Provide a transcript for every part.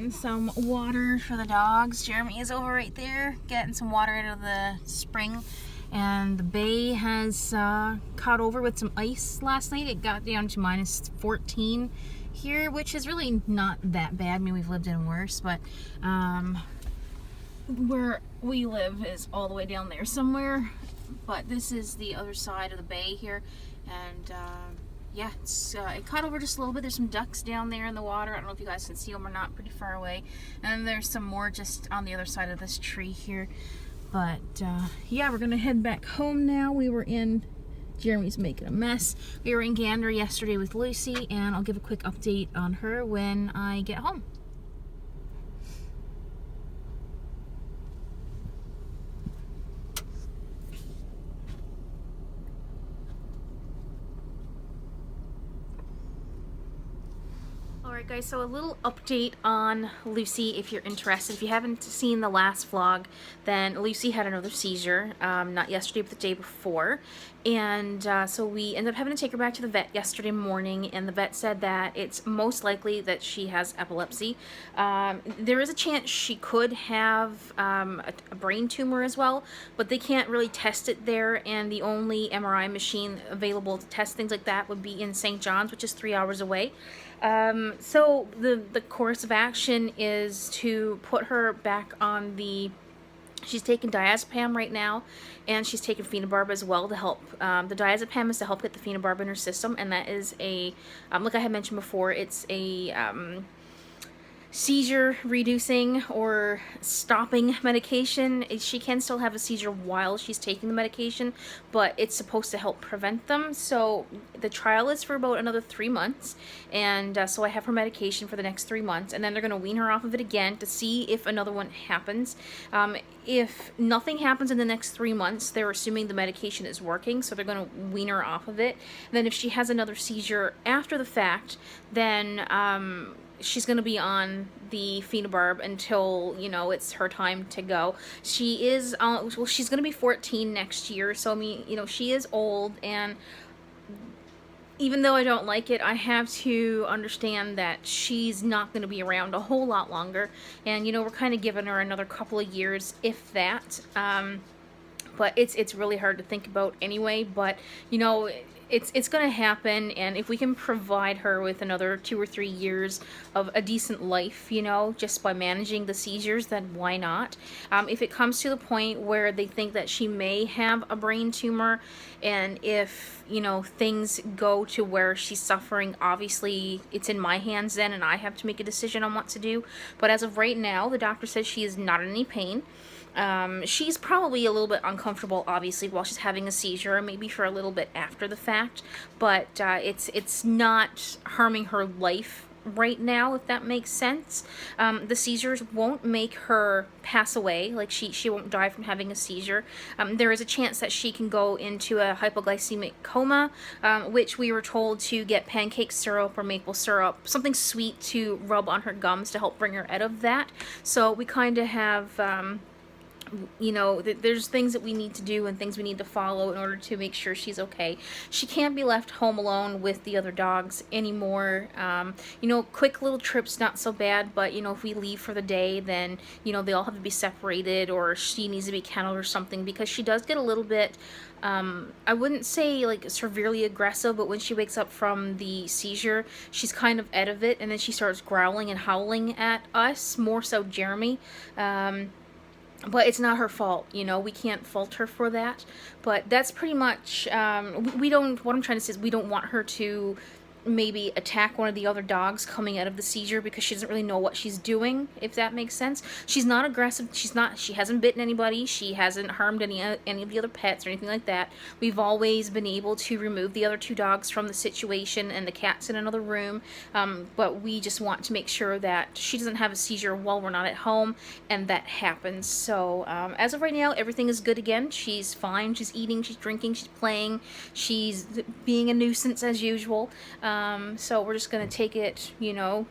getting some water for the dogs. Jeremy is over right there getting some water out of the spring. And the bay has caught over with some ice last night. It got down to minus 14 here, which is really not that bad. I mean, we've lived in worse, but where we live is all the way down there somewhere. But this is the other side of the bay here. And yeah, it caught over just a little bit. There's some ducks down there in the water. I don't know if you guys can see them or not, pretty far away. And then there's some more just on the other side of this tree here. But yeah, we're gonna head back home now. Jeremy's making a mess. We were in Gander yesterday with Lucy, and I'll give a quick update on her when I get home. Alright guys, so a little update on Lucy if you're interested. If you haven't seen the last vlog, then Lucy had another seizure, not yesterday but the day before. And so we ended up having to take her back to the vet yesterday morning, and the vet said that it's most likely that she has epilepsy. There is a chance she could have a brain tumor as well, but they can't really test it there, and the only MRI machine available to test things like that would be in St. John's, which is 3 hours away. So the course of action is to put her back on she's taking diazepam right now, and she's taking phenobarb as well to help. The diazepam is to help get the phenobarb in her system, and that is like I had mentioned before, it's a seizure reducing or stopping medication. She can still have a seizure while she's taking the medication, but it's supposed to help prevent them. So the trial is for about another 3 months, and so I have her medication for the next 3 months, and then they're going to wean her off of it again to see if another one happens. If nothing happens in the next 3 months, they're assuming the medication is working, so they're going to wean her off of it. And then if she has another seizure after the fact, then she's going to be on the phenobarb until, you know, it's her time to go. She is, well, she's going to be 14 next year, so I mean, you know, she is old, and even though I don't like it, I have to understand that she's not going to be around a whole lot longer, and, you know, we're kind of giving her another couple of years, if that. But it's really hard to think about anyway, but, you know, it's going to happen, and if we can provide her with another 2 or 3 years of a decent life, you know, just by managing the seizures, then why not? If it comes to the point where they think that she may have a brain tumor, and if, you know, things go to where she's suffering, obviously it's in my hands then, and I have to make a decision on what to do. But as of right now, the doctor says she is not in any pain. She's probably a little bit uncomfortable, obviously, while she's having a seizure, maybe for a little bit after the fact, but it's not harming her life right now, if that makes sense. The seizures won't make her pass away, like she won't die from having a seizure. There is a chance that she can go into a hypoglycemic coma, which we were told to get pancake syrup or maple syrup, something sweet to rub on her gums to help bring her out of that. So we kind of have you know, there's things that we need to do and things we need to follow in order to make sure she's okay. She can't be left home alone with the other dogs anymore. You know, quick little trips, not so bad, but, you know, if we leave for the day, then, you know, they all have to be separated, or she needs to be kenneled or something, because she does get a little bit, I wouldn't say like severely aggressive, but when she wakes up from the seizure, she's kind of out of it, and then she starts growling and howling at us, more so Jeremy. But it's not her fault, you know, we can't fault her for that. But that's pretty much, what I'm trying to say is we don't want her to maybe attack one of the other dogs coming out of the seizure, because she doesn't really know what she's doing, if that makes sense. She's not aggressive, she hasn't bitten anybody, she hasn't harmed any of the other pets or anything like that. We've always been able to remove the other 2 dogs from the situation, and the cat's in another room, but we just want to make sure that she doesn't have a seizure while we're not at home, and that happens. So as of right now, everything is good again. She's fine, she's eating, she's drinking, she's playing, she's being a nuisance as usual. So we're just going to take it, you know,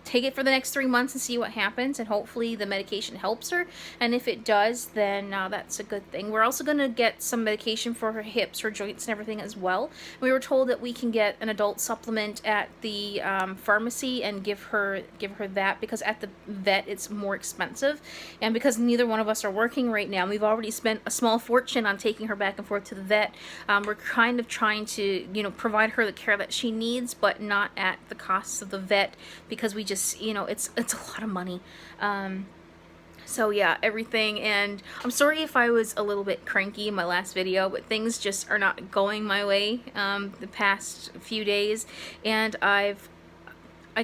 take it for the next 3 months and see what happens, and hopefully the medication helps her, and if it does, then that's a good thing. We're also going to get some medication for her hips, her joints, and everything as well. We were told that we can get an adult supplement at the pharmacy and give her that, because at the vet it's more expensive, and because neither one of us are working right now, we've already spent a small fortune on taking her back and forth to the vet. We're kind of trying to, you know, provide her the care that she needs, but not at the cost of the vet, because we just, you know, it's a lot of money. So yeah, everything, and I'm sorry if I was a little bit cranky in my last video, but things just are not going my way the past few days, and I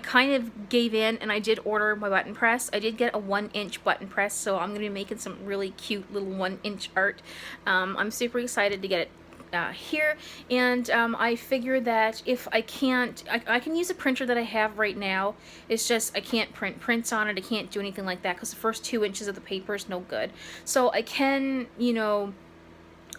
kind of gave in, and I did order my button press. I did get a 1-inch button press, so I'm going to be making some really cute little 1-inch art. I'm super excited to get it here, and I figured that if I can't, I can use a printer that I have right now. It's just I can't print prints on it. I can't do anything like that because the first 2 inches of the paper is no good. So I can, you know,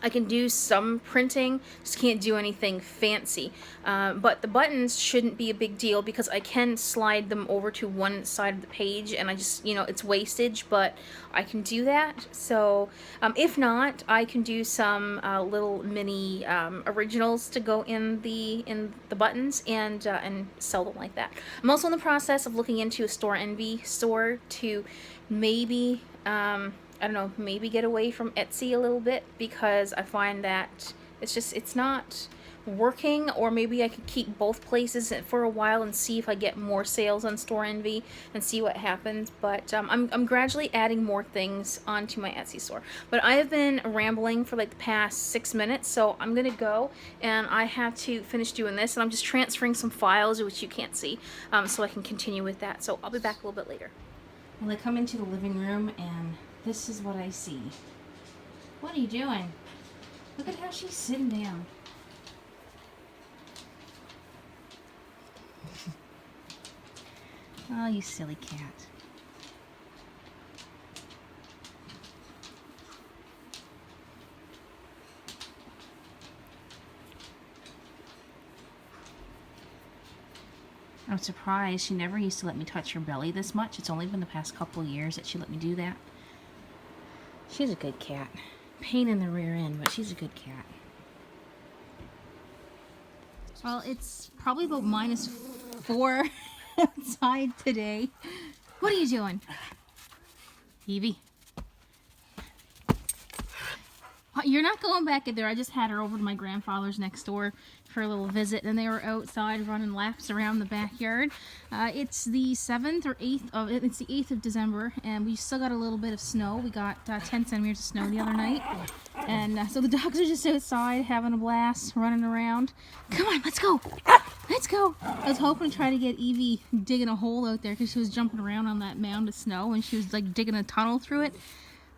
I can do some printing, just can't do anything fancy. But the buttons shouldn't be a big deal because I can slide them over to one side of the page, and I just, you know, it's wastage, but I can do that. So if not, I can do some little mini originals to go in the buttons, and sell them like that. I'm also in the process of looking into a Store Envy store to maybe I don't know, maybe get away from Etsy a little bit, because I find that it's not working, or maybe I could keep both places for a while and see if I get more sales on Store Envy and see what happens. But I'm gradually adding more things onto my Etsy store. But I have been rambling for like the past 6 minutes, so I'm gonna go, and I have to finish doing this, and I'm just transferring some files which you can't see, so I can continue with that. So I'll be back a little bit later. Well, I come into the living room, and this is what I see. What are you doing? Look at how she's sitting down. Oh, you silly cat. I'm surprised. She never used to let me touch her belly this much. It's only been the past couple years that she let me do that. She's a good cat. Pain in the rear end, but she's a good cat. Well, it's probably about -4 outside today. What are you doing? Evie? You're not going back in there. I just had her over to my grandfather's next door for a little visit, and they were outside running laps around the backyard. It's the 7th or 8th of, it's the 8th of December, and we still got a little bit of snow. We got 10 centimeters of snow the other night, and so the dogs are just outside having a blast, running around. Come on, let's go. Let's go. I was hoping to try to get Evie digging a hole out there, because she was jumping around on that mound of snow, and she was like digging a tunnel through it.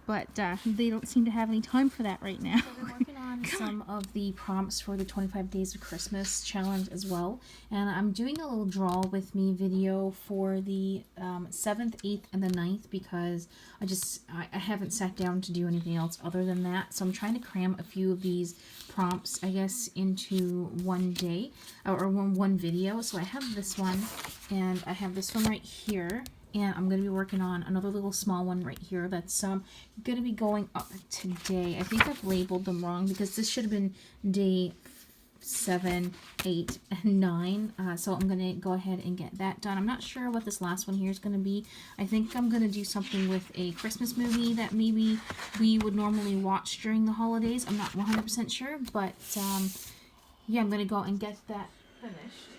But they don't seem to have any time for that right now. So I'm working on some of the prompts for the 25 Days of Christmas challenge as well. And I'm doing a little draw with me video for the 7th, 8th, and the 9th, because I haven't sat down to do anything else other than that. So I'm trying to cram a few of these prompts, I guess, into one day, or one video. So I have this one, and I have this one right here. And I'm going to be working on another little small one right here that's going to be going up today. I think I've labeled them wrong, because this should have been day 7, 8, and 9. So I'm going to go ahead and get that done. I'm not sure what this last one here is going to be. I think I'm going to do something with a Christmas movie that maybe we would normally watch during the holidays. I'm not 100% sure, but yeah, I'm going to go and get that finished.